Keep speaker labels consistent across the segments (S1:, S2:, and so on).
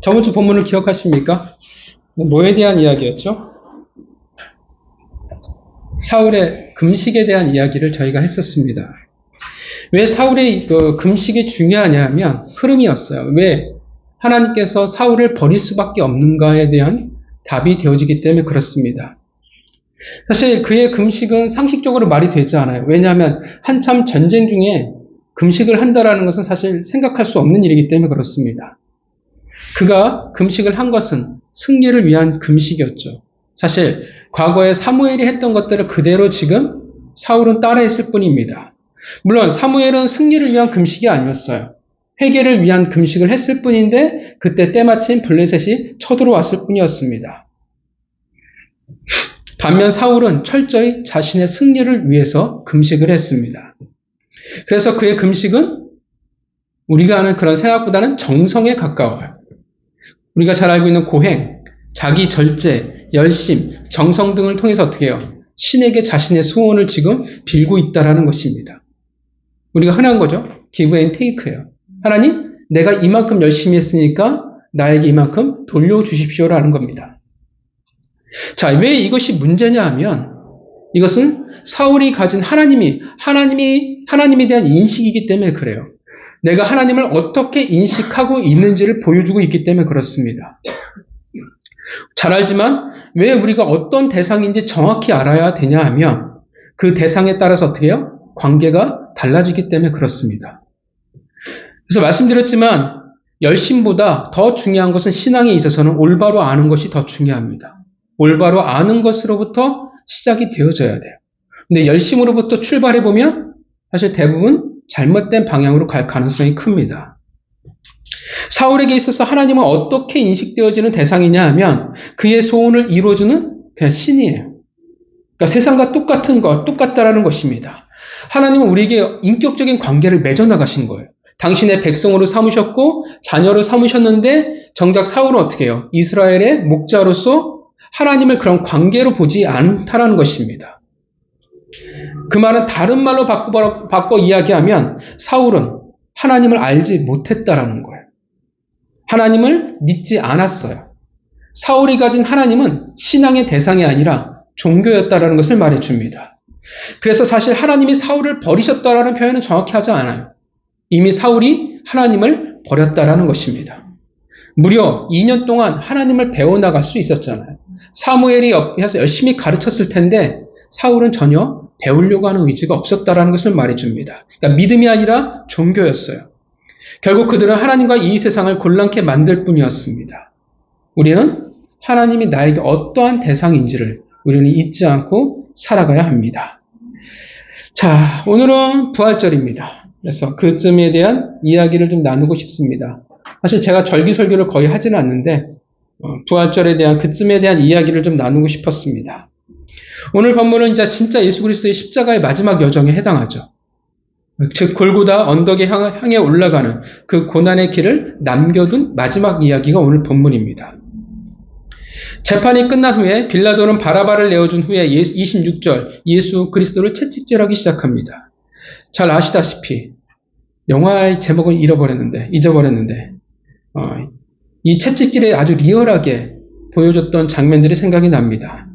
S1: 저번 주 본문을 기억하십니까? 뭐에 대한 이야기였죠? 사울의 금식에 대한 이야기를 저희가 했었습니다. 왜 사울의 금식이 중요하냐면 흐름이었어요. 왜 하나님께서 사울을 버릴 수밖에 없는가에 대한 답이 되어지기 때문에 그렇습니다. 사실 그의 금식은 상식적으로 말이 되지 않아요. 왜냐하면 한참 전쟁 중에 금식을 한다라는 것은 사실 생각할 수 없는 일이기 때문에 그렇습니다. 그가 금식을 한 것은 승리를 위한 금식이었죠. 사실 과거에 사무엘이 했던 것들을 그대로 지금 사울은 따라했을 뿐입니다. 물론 사무엘은 승리를 위한 금식이 아니었어요. 회개를 위한 금식을 했을 뿐인데 그때 때마침 블레셋이 쳐들어왔을 뿐이었습니다. 반면 사울은 철저히 자신의 승리를 위해서 금식을 했습니다. 그래서 그의 금식은 우리가 아는 그런 생각보다는 정성에 가까워요. 우리가 잘 알고 있는 고행, 자기 절제, 열심, 정성 등을 통해서 어떻게 해요? 신에게 자신의 소원을 지금 빌고 있다라는 것입니다. 우리가 흔한 거죠. give and take예요. 하나님, 내가 이만큼 열심히 했으니까 나에게 이만큼 돌려주십시오라는 겁니다. 자, 왜 이것이 문제냐 하면 이것은 사울이 가진 하나님에 대한 인식이기 때문에 그래요. 내가 하나님을 어떻게 인식하고 있는지를 보여주고 있기 때문에 그렇습니다. 잘 알지만 왜 우리가 어떤 대상인지 정확히 알아야 되냐 하면 그 대상에 따라서 어떻게 해요? 관계가 달라지기 때문에 그렇습니다. 그래서 말씀드렸지만 열심보다 더 중요한 것은 신앙에 있어서는 올바로 아는 것이 더 중요합니다. 올바로 아는 것으로부터 시작이 되어져야 돼요. 근데 열심으로부터 출발해보면 사실 대부분 잘못된 방향으로 갈 가능성이 큽니다. 사울에게 있어서 하나님은 어떻게 인식되어지는 대상이냐 하면 그의 소원을 이루어주는 그냥 신이에요. 그러니까 세상과 똑같다라는 것입니다. 하나님은 우리에게 인격적인 관계를 맺어나가신 거예요. 당신의 백성으로 삼으셨고 자녀로 삼으셨는데 정작 사울은 어떻게 해요? 이스라엘의 목자로서 하나님을 그런 관계로 보지 않다라는 것입니다. 그 말은 다른 말로 바꿔 이야기하면 사울은 하나님을 알지 못했다라는 거예요. 하나님을 믿지 않았어요. 사울이 가진 하나님은 신앙의 대상이 아니라 종교였다라는 것을 말해줍니다. 그래서 사실 하나님이 사울을 버리셨다라는 표현은 정확히 하지 않아요. 이미 사울이 하나님을 버렸다라는 것입니다. 무려 2년 동안 하나님을 배워나갈 수 있었잖아요. 사무엘이 옆에서 열심히 가르쳤을 텐데 사울은 전혀 배우려고 하는 의지가 없었다라는 것을 말해줍니다. 그러니까 믿음이 아니라 종교였어요. 결국 그들은 하나님과 이 세상을 곤란케 만들 뿐이었습니다. 우리는 하나님이 나에게 어떠한 대상인지를 우리는 잊지 않고 살아가야 합니다. 자, 오늘은 부활절입니다. 그래서 그쯤에 대한 이야기를 좀 나누고 싶습니다. 사실 제가 절기설교를 거의 하지는 않는데 부활절에 대한 그쯤에 대한 이야기를 좀 나누고 싶었습니다. 오늘 본문은 이제 진짜 예수 그리스도의 십자가의 마지막 여정에 해당하죠. 즉 골고다 언덕에 향해 올라가는 그 고난의 길을 남겨둔 마지막 이야기가 오늘 본문입니다. 재판이 끝난 후에 빌라도는 바라바를 내어준 후에 26절 예수 그리스도를 채찍질하기 시작합니다. 잘 아시다시피 영화의 제목은 잊어버렸는데 이 채찍질에 아주 리얼하게 보여줬던 장면들이 생각이 납니다.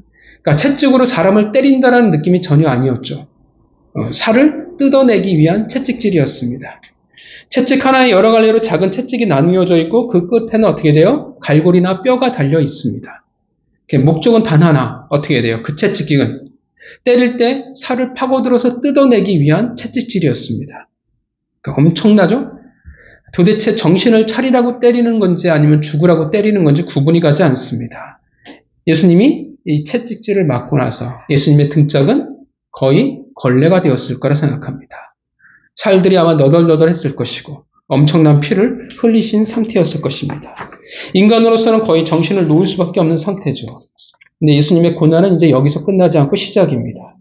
S1: 그러니까 채찍으로 사람을 때린다라는 느낌이 전혀 아니었죠. 살을 뜯어내기 위한 채찍질이었습니다. 채찍 하나에 여러 갈래로 작은 채찍이 나누어져 있고 그 끝에는 어떻게 돼요? 갈고리나 뼈가 달려 있습니다. 목적은 단 하나, 어떻게 돼요? 그 채찍질은 때릴 때 살을 파고들어서 뜯어내기 위한 채찍질이었습니다. 그러니까 엄청나죠? 도대체 정신을 차리라고 때리는 건지 아니면 죽으라고 때리는 건지 구분이 가지 않습니다. 예수님이 이 채찍질을 맞고 나서 예수님의 등짝은 거의 걸레가 되었을 거라 생각합니다. 살들이 아마 너덜너덜했을 것이고 엄청난 피를 흘리신 상태였을 것입니다. 인간으로서는 거의 정신을 놓을 수밖에 없는 상태죠. 근데 예수님의 고난은 이제 여기서 끝나지 않고 시작입니다.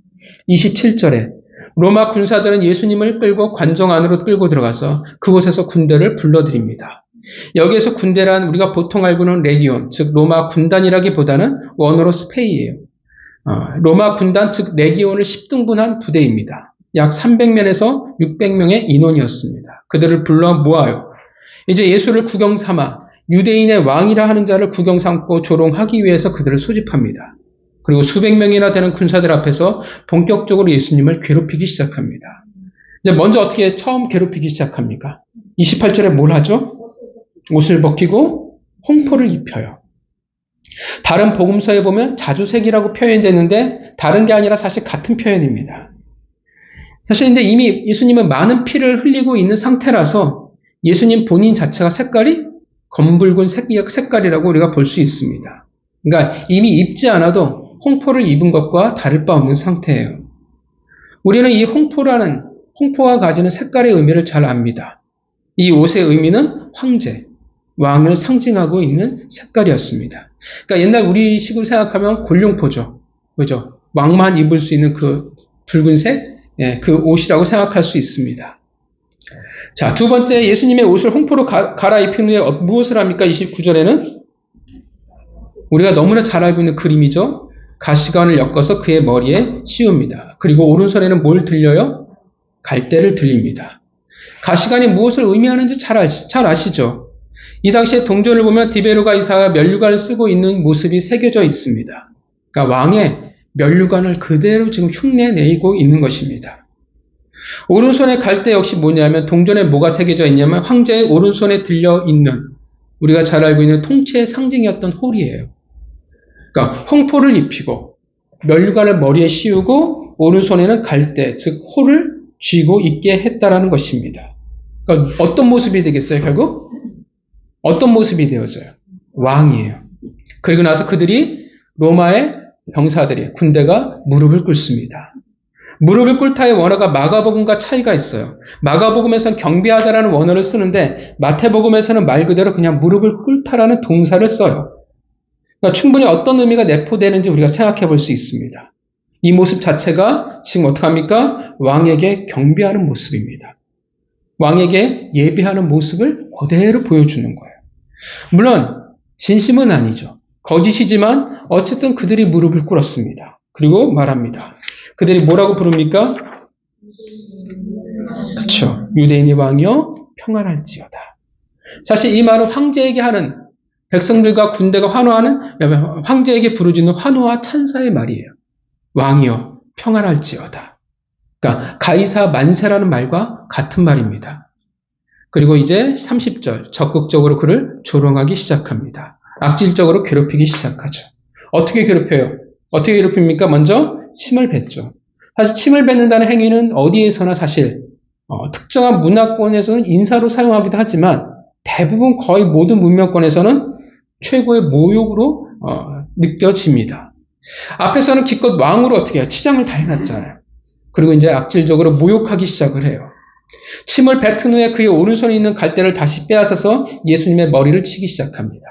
S1: 27절에 로마 군사들은 예수님을 끌고 관정 안으로 끌고 들어가서 그곳에서 군대를 불러들입니다. 여기에서 군대란 우리가 보통 알고는 레기온, 즉 로마 군단이라기보다는 원어로 스페이예요. 로마 군단, 즉 레기온을 10등분한 부대입니다. 약 300명에서 600명의 인원이었습니다. 그들을 불러 모아요. 이제 예수를 구경 삼아 유대인의 왕이라 하는 자를 구경 삼고 조롱하기 위해서 그들을 소집합니다. 그리고 수백 명이나 되는 군사들 앞에서 본격적으로 예수님을 괴롭히기 시작합니다. 이제 먼저 어떻게 처음 괴롭히기 시작합니까? 28절에 뭘 하죠? 옷을 벗기고 홍포를 입혀요. 다른 복음서에 보면 자주색이라고 표현되는데 다른 게 아니라 사실 같은 표현입니다. 사실 근데 이미 예수님은 많은 피를 흘리고 있는 상태라서 예수님 본인 자체가 색깔이 검붉은 색깔이라고 우리가 볼 수 있습니다. 그러니까 이미 입지 않아도 홍포를 입은 것과 다를 바 없는 상태예요. 우리는 이 홍포가 가지는 색깔의 의미를 잘 압니다. 이 옷의 의미는 황제, 왕을 상징하고 있는 색깔이었습니다. 그러니까 옛날 우리식으로 생각하면 골룡포죠. 그죠? 왕만 입을 수 있는 그 붉은색, 그 옷이라고 생각할 수 있습니다. 자, 두 번째 예수님의 옷을 홍포로 갈아입힌 후에 무엇을 합니까? 29절에는 우리가 너무나 잘 알고 있는 그림이죠. 가시관을 엮어서 그의 머리에 씌웁니다. 그리고 오른손에는 뭘 들려요? 갈대를 들립니다. 가시관이 무엇을 의미하는지 잘 아시죠? 이 당시에 동전을 보면 디베르가 이사가 면류관을 쓰고 있는 모습이 새겨져 있습니다. 그러니까 왕의 면류관을 그대로 지금 흉내내고 있는 것입니다. 오른손에 갈대 역시 뭐냐면 동전에 뭐가 새겨져 있냐면 황제의 오른손에 들려 있는 우리가 잘 알고 있는 통치의 상징이었던 홀이에요. 그러니까 홍포를 입히고 면류관을 머리에 씌우고 오른손에는 갈대, 즉 홀을 쥐고 있게 했다라는 것입니다. 그러니까 어떤 모습이 되겠어요, 결국? 어떤 모습이 되어져요? 왕이에요. 그리고 나서 그들이 로마의 병사들이 군대가 무릎을 꿇습니다. 무릎을 꿇다의 원어가 마가복음과 차이가 있어요. 마가복음에서는 경배하다라는 원어를 쓰는데 마태복음에서는 말 그대로 그냥 무릎을 꿇다라는 동사를 써요. 그러니까 충분히 어떤 의미가 내포되는지 우리가 생각해 볼 수 있습니다. 이 모습 자체가 지금 어떡합니까? 왕에게 경배하는 모습입니다. 왕에게 예배하는 모습을 그대로 보여주는 거예요. 물론 진심은 아니죠. 거짓이지만 어쨌든 그들이 무릎을 꿇었습니다. 그리고 말합니다. 그들이 뭐라고 부릅니까? 그렇죠. 유대인의 왕이여 평안할지어다. 사실 이 말은 황제에게 하는 백성들과 군대가 환호하는 황제에게 부르짖는 환호와 찬사의 말이에요. 왕이여 평안할지어다. 그러니까 가이사 만세라는 말과 같은 말입니다. 그리고 이제 30절 적극적으로 그를 조롱하기 시작합니다. 악질적으로 괴롭히기 시작하죠. 어떻게 괴롭혀요? 어떻게 괴롭힙니까? 먼저 침을 뱉죠. 사실 침을 뱉는다는 행위는 어디에서나 사실 특정한 문화권에서는 인사로 사용하기도 하지만 대부분 거의 모든 문명권에서는 최고의 모욕으로 느껴집니다. 앞에서는 기껏 왕으로 어떻게 해요? 치장을 다 해놨잖아요. 그리고 이제 악질적으로 모욕하기 시작을 해요. 침을 뱉은 후에 그의 오른손에 있는 갈대를 다시 빼앗아서 예수님의 머리를 치기 시작합니다.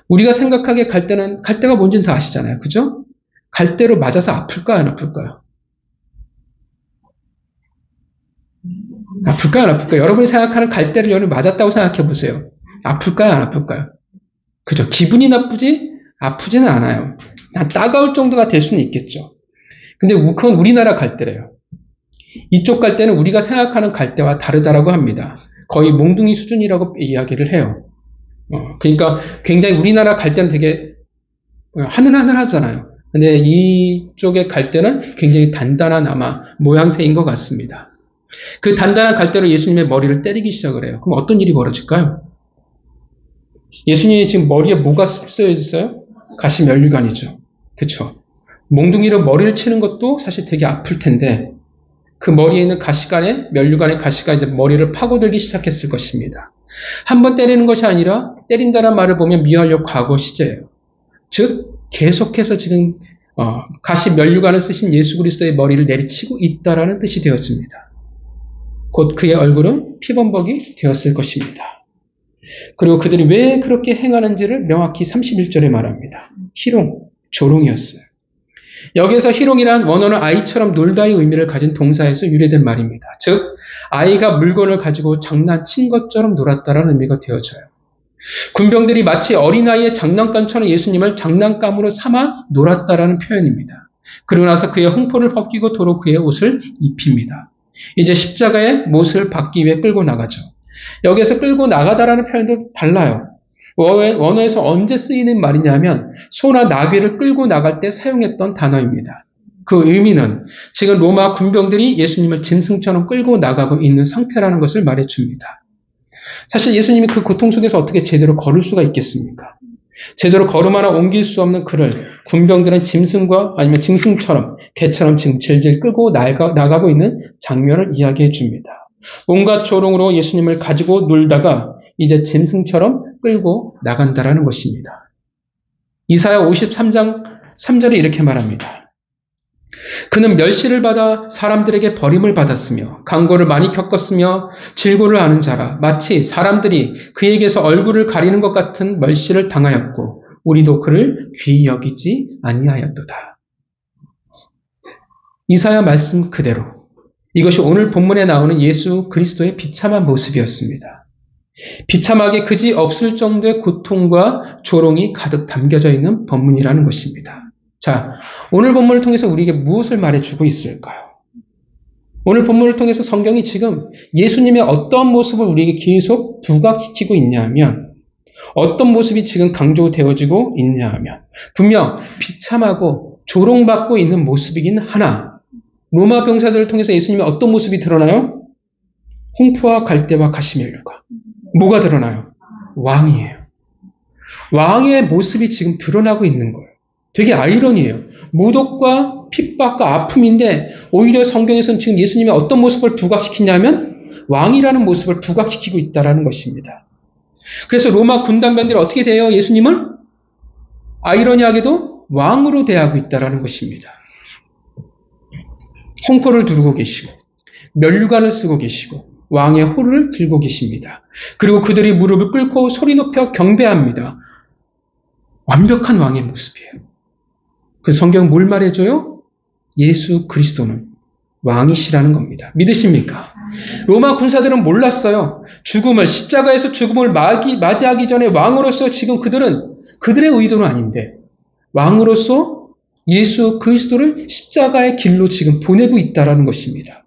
S1: 우리가 생각하기에 갈대가 뭔지는 다 아시잖아요. 그죠? 갈대로 맞아서 아플까요? 안 아플까요? 아플까요? 안 아플까요? 여러분이 생각하는 갈대를 여러분이 맞았다고 생각해 보세요. 아플까요? 안 아플까요? 그죠? 기분이 나쁘지? 아프지는 않아요. 따가울 정도가 될 수는 있겠죠. 근데 그건 우리나라 갈대래요. 이쪽 갈대는 우리가 생각하는 갈대와 다르다라고 합니다. 거의 몽둥이 수준이라고 이야기를 해요. 그러니까 굉장히 우리나라 갈대는 되게 하늘하늘하잖아요. 근데 이쪽의 갈대는 굉장히 단단한 아마 모양새인 것 같습니다. 그 단단한 갈대로 예수님의 머리를 때리기 시작을 해요. 그럼 어떤 일이 벌어질까요? 예수님이 지금 머리에 뭐가 쓰여 있어요? 가시 면류관이죠. 그렇죠? 몽둥이로 머리를 치는 것도 사실 되게 아플 텐데 그 머리에 있는 면류관의 가시가 이제 머리를 파고들기 시작했을 것입니다. 한 번 때리는 것이 아니라 때린다는 말을 보면 미완료 과거 시제예요. 즉 계속해서 지금 가시 면류관을 쓰신 예수 그리스도의 머리를 내리치고 있다라는 뜻이 되었습니다. 곧 그의 얼굴은 피범벅이 되었을 것입니다. 그리고 그들이 왜 그렇게 행하는지를 명확히 31절에 말합니다. 희롱, 조롱이었어요. 여기에서 희롱이란 원어는 아이처럼 놀다의 의미를 가진 동사에서 유래된 말입니다. 즉 아이가 물건을 가지고 장난친 것처럼 놀았다라는 의미가 되어져요. 군병들이 마치 어린아이의 장난감처럼 예수님을 장난감으로 삼아 놀았다라는 표현입니다. 그러고 나서 그의 홍포를 벗기고 도로 그의 옷을 입힙니다. 이제 십자가의 못을 받기 위해 끌고 나가죠. 여기에서 끌고 나가다라는 표현도 달라요. 원어에서 언제 쓰이는 말이냐면 소나 나귀를 끌고 나갈 때 사용했던 단어입니다. 그 의미는 지금 로마 군병들이 예수님을 짐승처럼 끌고 나가고 있는 상태라는 것을 말해줍니다. 사실 예수님이 그 고통 속에서 어떻게 제대로 걸을 수가 있겠습니까? 제대로 걸음 하나 옮길 수 없는 그를 군병들은 짐승과 아니면 짐승처럼 개처럼 지금 질질 끌고 나가고 있는 장면을 이야기해 줍니다. 온갖 조롱으로 예수님을 가지고 놀다가 이제 짐승처럼 끌고 나간다라는 것입니다. 이사야 53장 3절에 이렇게 말합니다. 그는 멸시를 받아 사람들에게 버림을 받았으며 강고를 많이 겪었으며 질고를 아는 자라 마치 사람들이 그에게서 얼굴을 가리는 것 같은 멸시를 당하였고 우리도 그를 귀히 여기지 아니하였도다. 이사야 말씀 그대로 이것이 오늘 본문에 나오는 예수 그리스도의 비참한 모습이었습니다. 비참하게 그지없을 정도의 고통과 조롱이 가득 담겨져 있는 본문이라는 것입니다. 자, 오늘 본문을 통해서 우리에게 무엇을 말해주고 있을까요? 오늘 본문을 통해서 성경이 지금 예수님의 어떤 모습을 우리에게 계속 부각시키고 있냐면 어떤 모습이 지금 강조되어지고 있냐 하면 분명 비참하고 조롱받고 있는 모습이긴 하나 로마 병사들을 통해서 예수님의 어떤 모습이 드러나요? 홍포와 갈대와 가시멜류가 뭐가 드러나요? 왕이에요. 왕의 모습이 지금 드러나고 있는 거예요. 되게 아이러니해요. 모독과 핍박과 아픔인데 오히려 성경에서는 지금 예수님의 어떤 모습을 부각시키냐면 왕이라는 모습을 부각시키고 있다는 것입니다. 그래서 로마 군단병들이 어떻게 대해요? 예수님을 아이러니하게도 왕으로 대하고 있다는 것입니다. 홍포를 두르고 계시고 면류관을 쓰고 계시고 왕의 호를 들고 계십니다. 그리고 그들이 무릎을 꿇고 소리 높여 경배합니다. 완벽한 왕의 모습이에요. 그 성경은 뭘 말해줘요? 예수 그리스도는 왕이시라는 겁니다. 믿으십니까? 로마 군사들은 몰랐어요. 십자가에서 죽음을 맞이하기 전에 왕으로서 지금 그들은 그들의 의도는 아닌데 왕으로서 예수 그리스도를 십자가의 길로 지금 보내고 있다는 것입니다.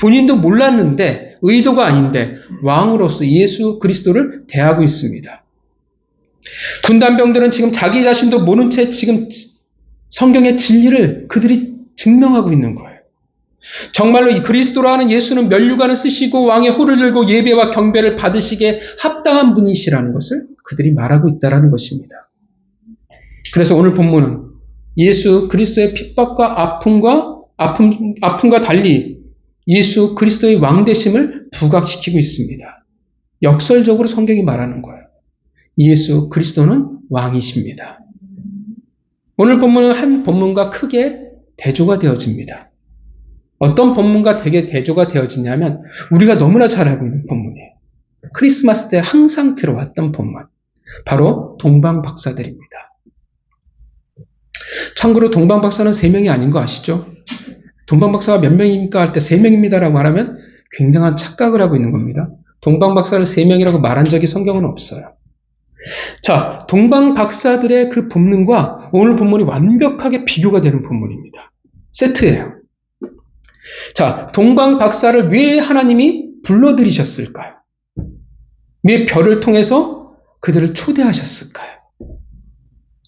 S1: 본인도 몰랐는데 의도가 아닌데 왕으로서 예수 그리스도를 대하고 있습니다. 군단병들은 지금 자기 자신도 모른 채 지금 성경의 진리를 그들이 증명하고 있는 거예요. 정말로 이 그리스도라는 예수는 면류관을 쓰시고 왕의 호를 들고 예배와 경배를 받으시기에 합당한 분이시라는 것을 그들이 말하고 있다는 것입니다. 그래서 오늘 본문은 예수 그리스도의 핍박과 아픔과 달리 예수 그리스도의 왕되심을 부각시키고 있습니다. 역설적으로 성경이 말하는 거예요. 예수 그리스도는 왕이십니다. 오늘 본문은 한 본문과 크게 대조가 되어집니다. 어떤 본문과 되게 대조가 되어지냐면 우리가 너무나 잘 알고 있는 본문이에요. 크리스마스 때 항상 들어왔던 본문. 바로 동방박사들입니다. 참고로 동방박사는 3명이 아닌 거 아시죠? 동방박사가 몇 명입니까? 할 때 3명입니다라고 말하면 굉장한 착각을 하고 있는 겁니다. 동방박사를 3명이라고 말한 적이 성경은 없어요. 자, 동방박사들의 그 본문과 오늘 본문이 완벽하게 비교가 되는 본문입니다. 세트예요. 자, 동방박사를 왜 하나님이 불러들이셨을까요? 왜 별을 통해서 그들을 초대하셨을까요?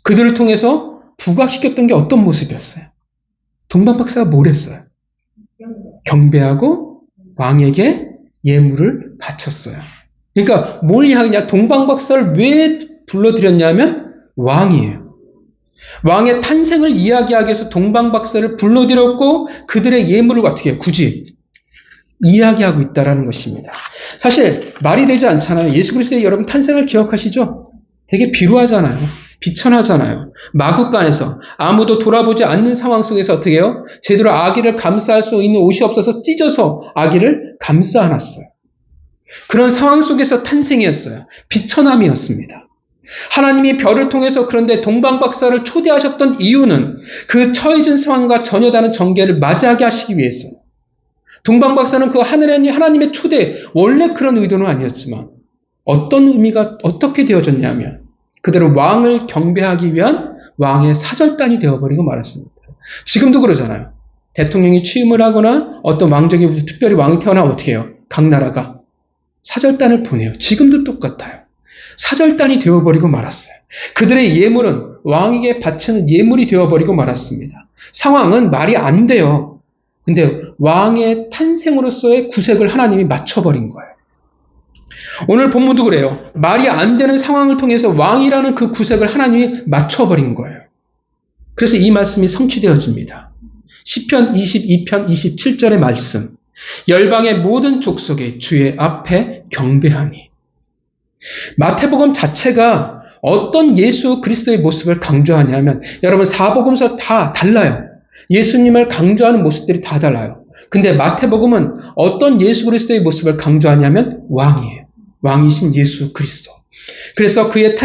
S1: 그들을 통해서 부각시켰던 게 어떤 모습이었어요? 동방박사가 뭘 했어요? 경배하고 왕에게 예물을 바쳤어요. 그러니까 뭘 이야기냐? 동방박사를 왜 불러들였냐면 왕이에요. 왕의 탄생을 이야기하기 위해서 동방박사를 불러들였고 그들의 예물을 어떻게 해요? 굳이 이야기하고 있다는 것입니다. 사실 말이 되지 않잖아요. 예수 그리스도의 여러분 탄생을 기억하시죠? 되게 비루하잖아요. 비천하잖아요. 마국간에서 아무도 돌아보지 않는 상황 속에서 어떻게 해요? 제대로 아기를 감싸할 수 있는 옷이 없어서 찢어서 아기를 감싸 안았어요. 그런 상황 속에서 탄생이었어요. 비천함이었습니다. 하나님이 별을 통해서 그런데 동방박사를 초대하셨던 이유는 그 처해진 상황과 전혀 다른 전개를 맞이하게 하시기 위해서. 동방박사는 그 하늘에 하나님의 초대, 원래 그런 의도는 아니었지만 어떤 의미가 어떻게 되어졌냐면 그대로 왕을 경배하기 위한 왕의 사절단이 되어버리고 말았습니다. 지금도 그러잖아요. 대통령이 취임을 하거나 어떤 왕족이 특별히 왕이 태어나면 어떻게 해요? 각 나라가 사절단을 보내요. 지금도 똑같아요. 사절단이 되어버리고 말았어요. 그들의 예물은 왕에게 바치는 예물이 되어버리고 말았습니다. 상황은 말이 안 돼요. 근데 왕의 탄생으로서의 구색을 하나님이 맞춰버린 거예요. 오늘 본문도 그래요. 말이 안 되는 상황을 통해서 왕이라는 그 구색을 하나님이 맞춰버린 거예요. 그래서 이 말씀이 성취되어집니다. 시편 22편 27절의 말씀. 열방의 모든 족속에 주의 앞에 경배하니. 마태복음 자체가 어떤 예수 그리스도의 모습을 강조하냐면, 여러분 사복음서 다 달라요. 예수님을 강조하는 모습들이 다 달라요. 근데 마태복음은 어떤 예수 그리스도의 모습을 강조하냐면 왕이에요. 왕이신 예수 그리스도. 그래서 그의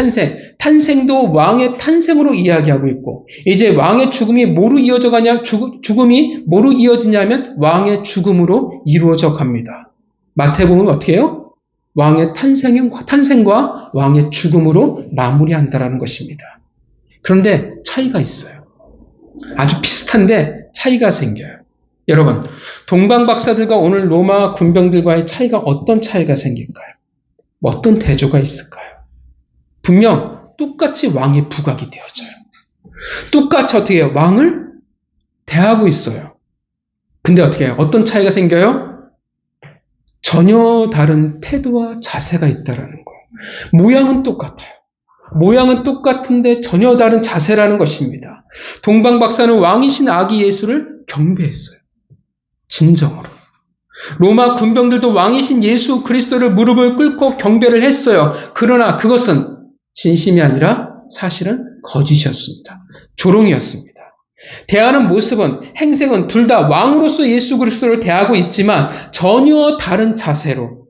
S1: 탄생도 왕의 탄생으로 이야기하고 있고, 이제 왕의 죽음이 뭐로 이어져 가냐, 죽음이 뭐로 이어지냐면 왕의 죽음으로 이루어져 갑니다. 마태복음은 어떻게 해요? 왕의 탄생과 왕의 죽음으로 마무리한다라는 것입니다. 그런데 차이가 있어요. 아주 비슷한데 차이가 생겨요. 여러분, 동방 박사들과 오늘 로마 군병들과의 차이가 어떤 차이가 생길까요? 어떤 대조가 있을까요? 분명 똑같이 왕의 부각이 되어져요. 똑같이 어떻게 해요? 왕을 대하고 있어요. 근데 어떻게 해요? 어떤 차이가 생겨요? 전혀 다른 태도와 자세가 있다라는 거예요. 모양은 똑같아요. 모양은 똑같은데 전혀 다른 자세라는 것입니다. 동방 박사는 왕이신 아기 예수를 경배했어요. 진정으로. 로마 군병들도 왕이신 예수 그리스도를 무릎을 꿇고 경배를 했어요. 그러나 그것은 진심이 아니라 사실은 거짓이었습니다. 조롱이었습니다. 대하는 모습은, 행색은 둘 다 왕으로서 예수 그리스도를 대하고 있지만 전혀 다른 자세로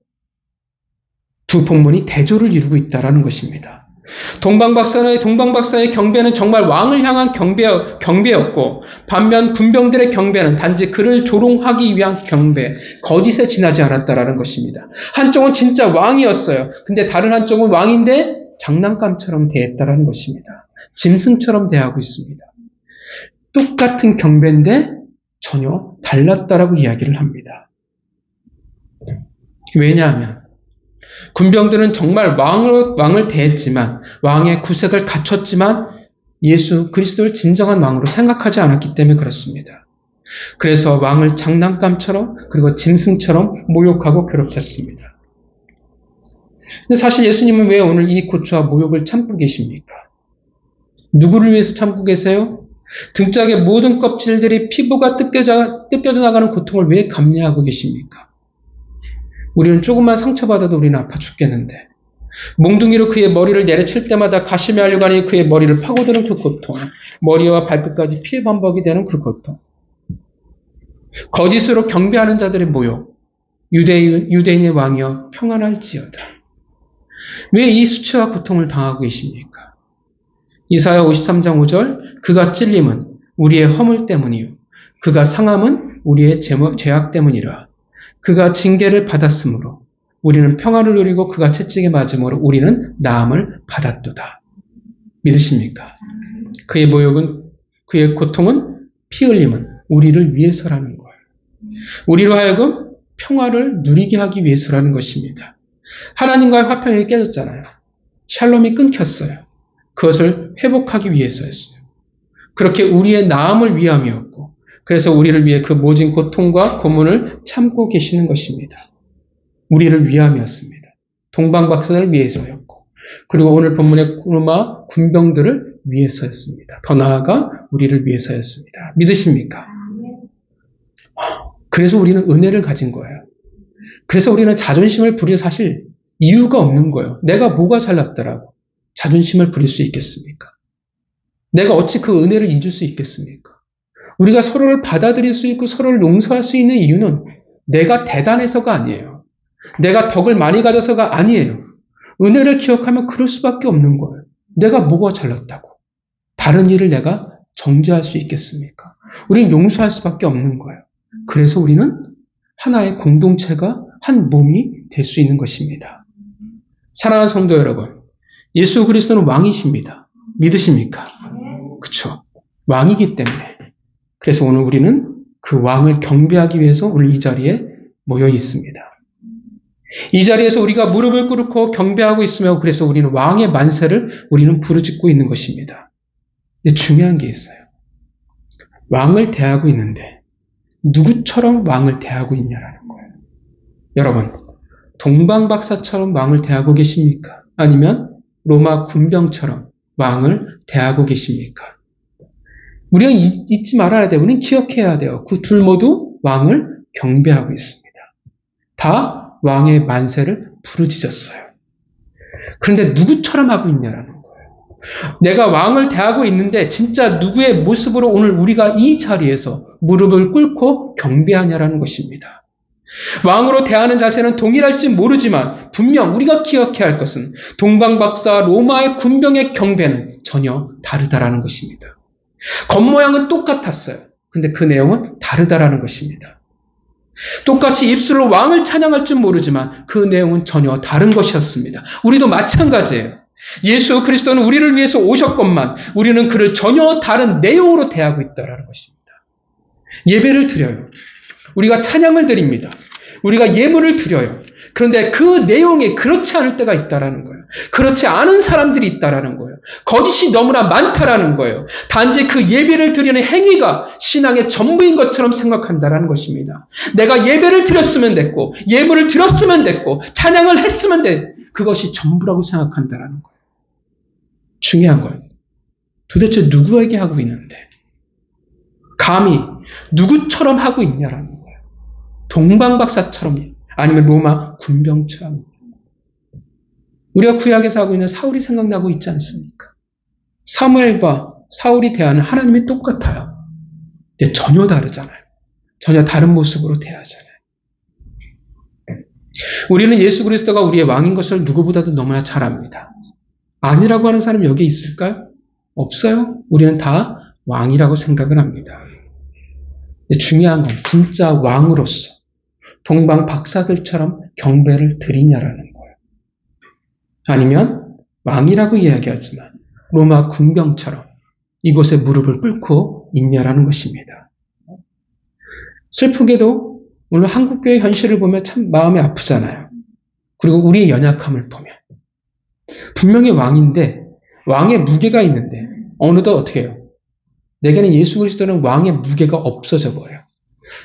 S1: 두 본문이 대조를 이루고 있다는 것입니다. 동방 박사의 경배는 정말 왕을 향한 경배였고, 반면 군병들의 경배는 단지 그를 조롱하기 위한 경배, 거짓에 지나지 않았다라는 것입니다. 한쪽은 진짜 왕이었어요. 근데 다른 한쪽은 왕인데 장난감처럼 대했다라는 것입니다. 짐승처럼 대하고 있습니다. 똑같은 경배인데 전혀 달랐다라고 이야기를 합니다. 왜냐하면 군병들은 정말 왕을 대했지만, 왕의 구색을 갖췄지만 예수 그리스도를 진정한 왕으로 생각하지 않았기 때문에 그렇습니다. 그래서 왕을 장난감처럼, 그리고 짐승처럼 모욕하고 괴롭혔습니다. 근데 사실 예수님은 왜 오늘 이 고초와 모욕을 참고 계십니까? 누구를 위해서 참고 계세요? 등짝의 모든 껍질들이 피부가 뜯겨져 나가는 고통을 왜 감내하고 계십니까? 우리는 조금만 상처받아도 우리는 아파 죽겠는데, 몽둥이로 그의 머리를 내려칠 때마다 가시며 알려가니 그의 머리를 파고드는 그 고통, 머리와 발끝까지 피해 범벅이 되는 그 고통, 거짓으로 경배하는 자들의 모욕, 유대인의 왕이여 평안할지어다. 왜 이 수치와 고통을 당하고 계십니까? 이사야 53장 5절, 그가 찔림은 우리의 허물 때문이요 그가 상함은 우리의 죄악 때문이라. 그가 징계를 받았으므로 우리는 평안을 누리고 그가 채찍에 맞음으로 우리는 나음을 받았도다. 믿으십니까? 그의 모욕은, 그의 고통은, 피 흘림은 우리를 위해서라는 거예요. 우리로 하여금 평화를 누리게 하기 위해서라는 것입니다. 하나님과의 화평이 깨졌잖아요. 샬롬이 끊겼어요. 그것을 회복하기 위해서였어요. 그렇게 우리의 나음을 위함이었고, 그래서 우리를 위해 그 모진 고통과 고문을 참고 계시는 것입니다. 우리를 위함이었습니다. 동방 박사를 위해서였고, 그리고 오늘 본문의 로마 군병들을 위해서였습니다. 더 나아가 우리를 위해서였습니다. 믿으십니까? 그래서 우리는 은혜를 가진 거예요. 그래서 우리는 자존심을 부릴 사실 이유가 없는 거예요. 내가 뭐가 잘났더라고 자존심을 부릴 수 있겠습니까? 내가 어찌 그 은혜를 잊을 수 있겠습니까? 우리가 서로를 받아들일 수 있고 서로를 용서할 수 있는 이유는 내가 대단해서가 아니에요. 내가 덕을 많이 가져서가 아니에요. 은혜를 기억하면 그럴 수밖에 없는 거예요. 내가 뭐가 잘났다고 다른 일을 내가 정죄할 수 있겠습니까? 우리는 용서할 수밖에 없는 거예요. 그래서 우리는 하나의 공동체가 한 몸이 될 수 있는 것입니다. 사랑하는 성도 여러분, 예수 그리스도는 왕이십니다. 믿으십니까? 그렇죠. 왕이기 때문에. 그래서 오늘 우리는 그 왕을 경배하기 위해서 오늘 이 자리에 모여 있습니다. 이 자리에서 우리가 무릎을 꿇고 경배하고 있으며 그래서 우리는 왕의 만세를 우리는 부르짖고 있는 것입니다. 근데 중요한 게 있어요. 왕을 대하고 있는데 누구처럼 왕을 대하고 있냐라는 거예요. 여러분, 동방박사처럼 왕을 대하고 계십니까? 아니면 로마 군병처럼 왕을 대하고 계십니까? 우리가 잊지 말아야 돼요. 우리는 기억해야 돼요. 그 둘 모두 왕을 경배하고 있습니다. 다 왕의 만세를 부르짖었어요. 그런데 누구처럼 하고 있냐라는 거예요. 내가 왕을 대하고 있는데 진짜 누구의 모습으로 오늘 우리가 이 자리에서 무릎을 꿇고 경배하냐라는 것입니다. 왕으로 대하는 자세는 동일할지 모르지만 분명 우리가 기억해야 할 것은 동방박사 로마의 군병의 경배는 전혀 다르다라는 것입니다. 겉모양은 똑같았어요. 근데 그 내용은 다르다라는 것입니다. 똑같이 입술로 왕을 찬양할 줄 모르지만 그 내용은 전혀 다른 것이었습니다. 우리도 마찬가지예요. 예수 그리스도는 우리를 위해서 오셨건만 우리는 그를 전혀 다른 내용으로 대하고 있다는 것입니다. 예배를 드려요. 우리가 찬양을 드립니다. 우리가 예물을 드려요. 그런데 그 내용이 그렇지 않을 때가 있다라는 거예요. 그렇지 않은 사람들이 있다라는 거예요. 거짓이 너무나 많다라는 거예요. 단지 그 예배를 드리는 행위가 신앙의 전부인 것처럼 생각한다라는 것입니다. 내가 예배를 드렸으면 됐고 예물을 드렸으면 됐고 찬양을 했으면 됐고 그것이 전부라고 생각한다라는 거예요. 중요한 건 도대체 누구에게 하고 있는데 감히 누구처럼 하고 있냐라는 거예요. 동방박사처럼 아니면 로마 군병처럼. 우리가 구약에서 하고 있는 사울이 생각나고 있지 않습니까? 사무엘과 사울이 대하는 하나님이 똑같아요. 근데 전혀 다르잖아요. 전혀 다른 모습으로 대하잖아요. 우리는 예수 그리스도가 우리의 왕인 것을 누구보다도 너무나 잘 압니다. 아니라고 하는 사람이 여기 있을까요? 없어요. 우리는 다 왕이라고 생각을 합니다. 근데 중요한 건 진짜 왕으로서 동방 박사들처럼 경배를 드리냐라는 거예요. 아니면 왕이라고 이야기하지만 로마 군병처럼 이곳에 무릎을 꿇고 있냐라는 것입니다. 슬프게도 오늘 한국교회 현실을 보면 참 마음이 아프잖아요. 그리고 우리의 연약함을 보면 분명히 왕인데 왕의 무게가 있는데 어느덧 어떻게 해요? 내게는 예수 그리스도는 왕의 무게가 없어져 버려요.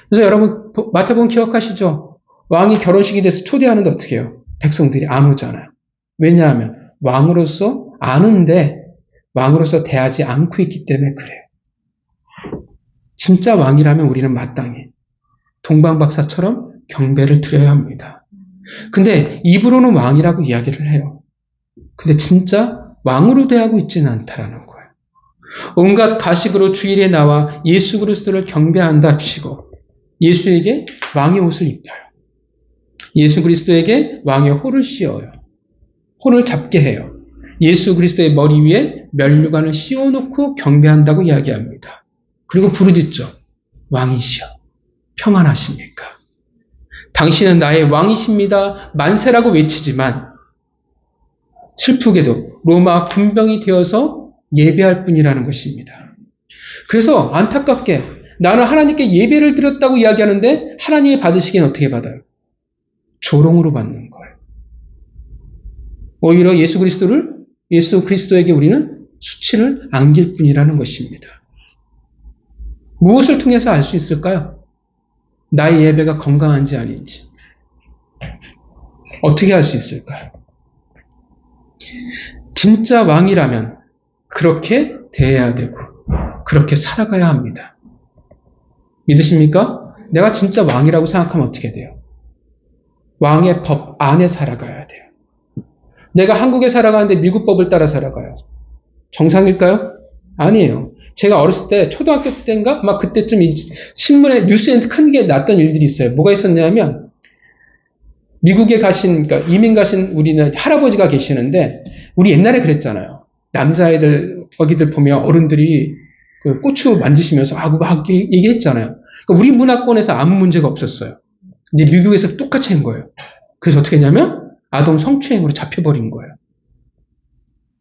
S1: 그래서 여러분 마태복음 기억하시죠? 왕이 결혼식이 돼서 초대하는데 어떻게 해요? 백성들이 안 오잖아요. 왜냐하면 왕으로서 아는데 왕으로서 대하지 않고 있기 때문에 그래요. 진짜 왕이라면 우리는 마땅히 동방박사처럼 경배를 드려야 합니다. 근데 입으로는 왕이라고 이야기를 해요. 근데 진짜 왕으로 대하고 있지는 않다라는 거예요. 온갖 가식으로 주일에 나와 예수 그리스도를 경배한다 치고 예수에게 왕의 옷을 입혀요. 예수 그리스도에게 왕의 호를 씌워요. 호를 잡게 해요. 예수 그리스도의 머리 위에 면류관을 씌워놓고 경배한다고 이야기합니다. 그리고 부르짖죠. 왕이시여 평안하십니까? 당신은 나의 왕이십니다. 만세라고 외치지만 슬프게도 로마 군병이 되어서 예배할 뿐이라는 것입니다. 그래서 안타깝게 나는 하나님께 예배를 드렸다고 이야기하는데 하나님이 받으시기엔 어떻게 받아요? 조롱으로 받는 거예요. 오히려 예수 그리스도에게 우리는 수치를 안길 뿐이라는 것입니다. 무엇을 통해서 알 수 있을까요? 나의 예배가 건강한지 아닌지. 어떻게 알 수 있을까요? 진짜 왕이라면 그렇게 대해야 되고 그렇게 살아가야 합니다. 믿으십니까? 내가 진짜 왕이라고 생각하면 어떻게 돼요? 왕의 법 안에 살아가야 돼요. 내가 한국에 살아가는데 미국 법을 따라 살아가요. 정상일까요? 아니에요. 제가 어렸을 때 초등학교 때인가? 아마 그때쯤 신문에 뉴스에 크게 났던 일들이 있어요. 뭐가 있었냐면 미국에 가신 그러니까 이민 가신 우리는 할아버지가 계시는데 우리 옛날에 그랬잖아요. 남자애들 거기들 보면 어른들이 그 고추 만지시면서 막 얘기했잖아요. 그러니까 우리 문화권에서 아무 문제가 없었어요. 근데 미국에서 똑같이 한 거예요. 그래서 어떻게 했냐면 아동 성추행으로 잡혀버린 거예요.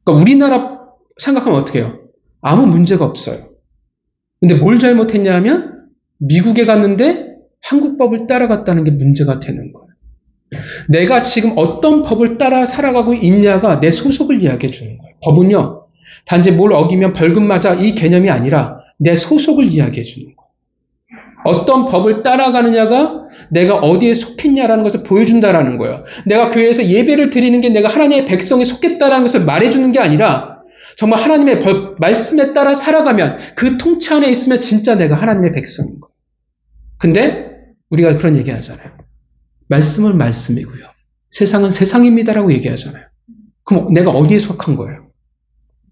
S1: 그러니까 우리나라 생각하면 어떻게 해요? 아무 문제가 없어요. 근데 뭘 잘못했냐 하면 미국에 갔는데 한국 법을 따라갔다는 게 문제가 되는 거예요. 내가 지금 어떤 법을 따라 살아가고 있냐가 내 소속을 이야기해 주는 거예요. 법은요, 단지 뭘 어기면 벌금 맞아 이 개념이 아니라 내 소속을 이야기해 주는 거예요. 어떤 법을 따라가느냐가 내가 어디에 속했냐라는 것을 보여준다라는 거예요. 내가 교회에서 예배를 드리는 게 내가 하나님의 백성에 속했다라는 것을 말해주는 게 아니라 정말 하나님의 말씀에 따라 살아가면 그 통치 안에 있으면 진짜 내가 하나님의 백성인 거예요. 근데 우리가 그런 얘기 하잖아요. 말씀은 말씀이고요. 세상은 세상입니다라고 얘기하잖아요. 그럼 내가 어디에 속한 거예요?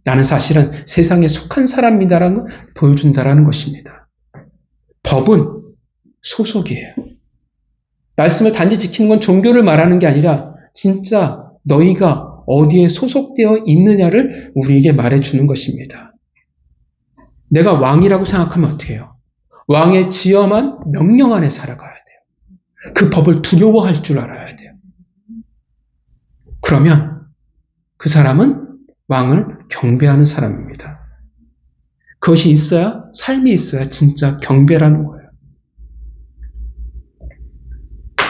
S1: 나는 사실은 세상에 속한 사람입니다라는 걸 보여준다라는 것입니다. 법은 소속이에요. 말씀을 단지 지키는 건 종교를 말하는 게 아니라 진짜 너희가 어디에 소속되어 있느냐를 우리에게 말해주는 것입니다. 내가 왕이라고 생각하면 어떻게 해요? 왕의 지엄한 명령 안에 살아가야 돼요. 그 법을 두려워할 줄 알아야 돼요. 그러면 그 사람은 왕을 경배하는 사람입니다. 그것이 있어야, 삶이 있어야 진짜 경배라는 거예요.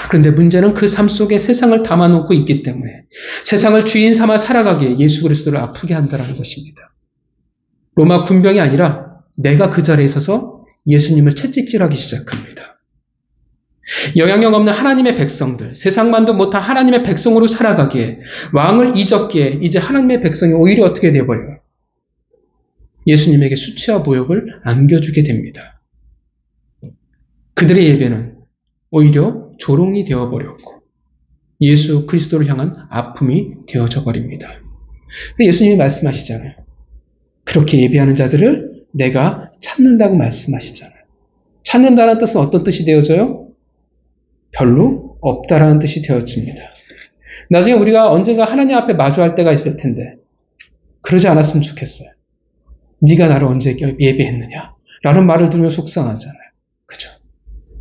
S1: 그런데 문제는 그 삶 속에 세상을 담아놓고 있기 때문에 세상을 주인 삼아 살아가기에 예수 그리스도를 아프게 한다는 것입니다. 로마 군병이 아니라 내가 그 자리에 서서 예수님을 채찍질하기 시작합니다. 영향력 없는 하나님의 백성들, 세상만도 못한 하나님의 백성으로 살아가기에 왕을 잊었기에 이제 하나님의 백성이 오히려 어떻게 되어버려요? 예수님에게 수치와 모욕을 안겨주게 됩니다. 그들의 예배는 오히려 조롱이 되어버렸고 예수 그리스도를 향한 아픔이 되어져 버립니다. 예수님이 말씀하시잖아요. 그렇게 예배하는 자들을 내가 찾는다고 말씀하시잖아요. 찾는다는 뜻은 어떤 뜻이 되어져요? 별로 없다라는 뜻이 되어집니다. 나중에 우리가 언젠가 하나님 앞에 마주할 때가 있을 텐데 그러지 않았으면 좋겠어요. 네가 나를 언제 예배했느냐 라는 말을 들으면 속상하잖아요. 그죠?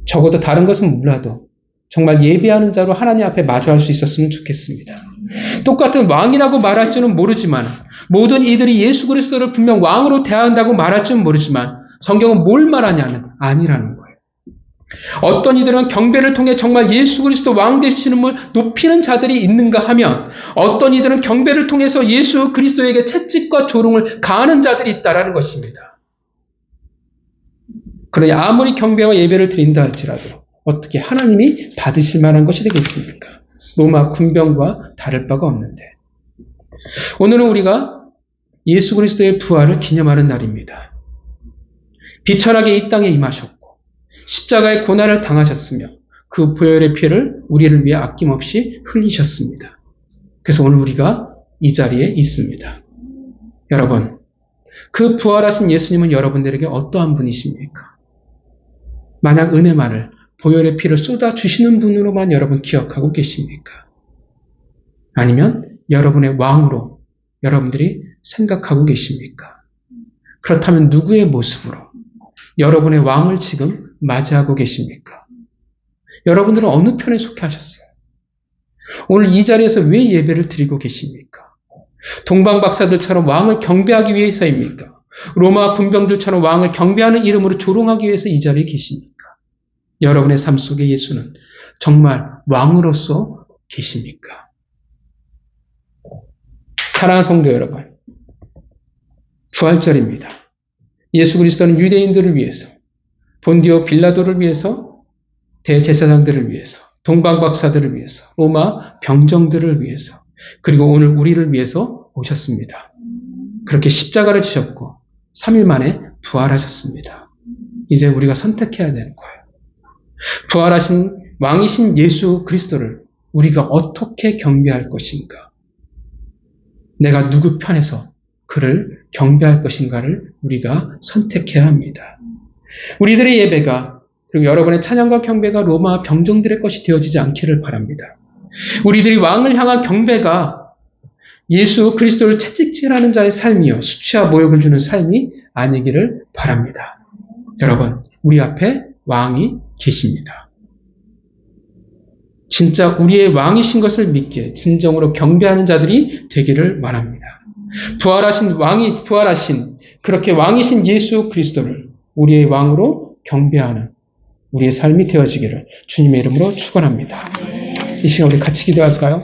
S1: 적어도 다른 것은 몰라도 정말 예배하는 자로 하나님 앞에 마주할 수 있었으면 좋겠습니다. 똑같은 왕이라고 말할지는 모르지만 모든 이들이 예수 그리스도를 분명 왕으로 대한다고 말할지는 모르지만 성경은 뭘 말하냐면 아니라는 거예요. 어떤 이들은 경배를 통해 정말 예수 그리스도 왕 되시는을 높이는 자들이 있는가 하면 어떤 이들은 경배를 통해서 예수 그리스도에게 채찍과 조롱을 가하는 자들이 있다라는 것입니다. 그러니 아무리 경배와 예배를 드린다 할지라도 어떻게 하나님이 받으실 만한 것이 되겠습니까? 로마 군병과 다를 바가 없는데. 오늘은 우리가 예수 그리스도의 부활을 기념하는 날입니다. 비천하게 이 땅에 임하셨고 십자가의 고난을 당하셨으며 그 보혈의 피를 우리를 위해 아낌없이 흘리셨습니다. 그래서 오늘 우리가 이 자리에 있습니다. 여러분, 그 부활하신 예수님은 여러분들에게 어떠한 분이십니까? 만약 은혜만을 보혈의 피를 쏟아주시는 분으로만 여러분 기억하고 계십니까? 아니면 여러분의 왕으로 여러분들이 생각하고 계십니까? 그렇다면 누구의 모습으로 여러분의 왕을 지금 맞이하고 계십니까? 여러분들은 어느 편에 속해 하셨어요? 오늘 이 자리에서 왜 예배를 드리고 계십니까? 동방박사들처럼 왕을 경배하기 위해서입니까? 로마 군병들처럼 왕을 경배하는 이름으로 조롱하기 위해서 이 자리에 계십니까? 여러분의 삶 속에 예수는 정말 왕으로서 계십니까? 사랑하는 성도 여러분, 부활절입니다. 예수 그리스도는 유대인들을 위해서, 본디오 빌라도를 위해서, 대제사장들을 위해서, 동방박사들을 위해서, 로마 병정들을 위해서, 그리고 오늘 우리를 위해서 오셨습니다. 그렇게 십자가를 지셨고 3일 만에 부활하셨습니다. 이제 우리가 선택해야 되는 거예요. 부활하신 왕이신 예수 그리스도를 우리가 어떻게 경배할 것인가? 내가 누구 편에서 그를 경배할 것인가를 우리가 선택해야 합니다. 우리들의 예배가 그리고 여러분의 찬양과 경배가 로마 병정들의 것이 되어지지 않기를 바랍니다. 우리들이 왕을 향한 경배가 예수 그리스도를 채찍질하는 자의 삶이요 수치와 모욕을 주는 삶이 아니기를 바랍니다. 여러분, 우리 앞에 왕이 계십니다. 진짜 우리의 왕이신 것을 믿기에 진정으로 경배하는 자들이 되기를 바랍니다. 부활하신 그렇게 왕이신 예수 그리스도를 우리의 왕으로 경배하는 우리의 삶이 되어지기를 주님의 이름으로 축원합니다. 이 시간 우리 같이 기도할까요?